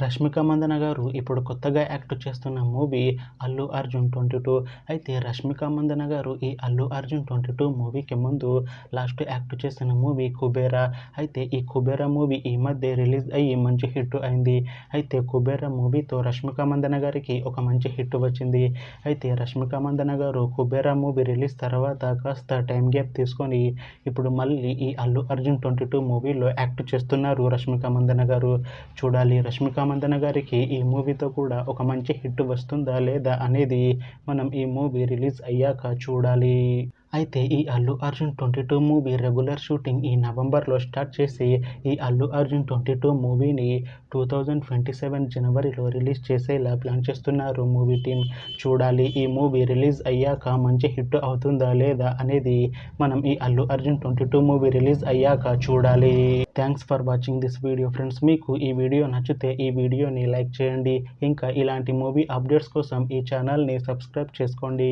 రష్మిక మందన గారు ఇప్పుడు కొత్తగా యాక్ట్ చేస్తున్న మూవీ అల్లు అర్జున్ 22. అయితే రష్మిక మందన గారు ఈ అల్లు అర్జున్ 22 మూవీకి ముందు లాస్ట్ యాక్ట్ చేసిన మూవీ కుబేరా. అయితే ఈ కుబేరా మూవీ ఈ మధ్య రిలీజ్ అయ్యి మంచి హిట్ అయింది. అయితే కుబేరా మూవీతో రష్మిక మందన గారికి ఒక మంచి హిట్ వచ్చింది. అయితే రష్మిక మందన గారు కుబేరా మూవీ రిలీజ్ తర్వాత కాస్త టైం గ్యాప్ తీసుకొని ఇప్పుడు మళ్ళీ ఈ అల్లు అర్జున్ 22 మూవీలో యాక్ట్ చేస్తున్నారు రష్మిక మందన గారు. చూడాలి రష్మిక మందన గారికి ఈ మూవీతో కూడా ఒక మంచి హిట్ వస్తుందా లేదా అనేది మనం ఈ మూవీ రిలీజ్ అయ్యాక చూడాలి. అయితే ఈ Allu Arjun 22 movie regular shooting ఈ నవంబర్లో స్టార్ట్ చేసి ఈ అల్లు అర్జున్ 22 మూవీని 2027 జనవరిలో రిలీజ్ చేసేలా ప్లాన్ చేస్తున్నారు మూవీ టీమ్. చూడాలి ఈ మూవీ రిలీజ్ అయ్యాక మంచి హిట్ అవుతుందా లేదా అనేది మనం ఈ అల్లు అర్జున్ 22 మూవీ రిలీజ్ అయ్యాక చూడాలి. Thanks for watching this video friends. మీకు ఈ వీడియో నచ్చితే ఈ వీడియోని లైక్ చేయండి. ఇంకా ఇలాంటి మూవీ అప్డేట్స్ కోసం ఈ ఛానల్ని సబ్స్క్రైబ్ చేసుకోండి.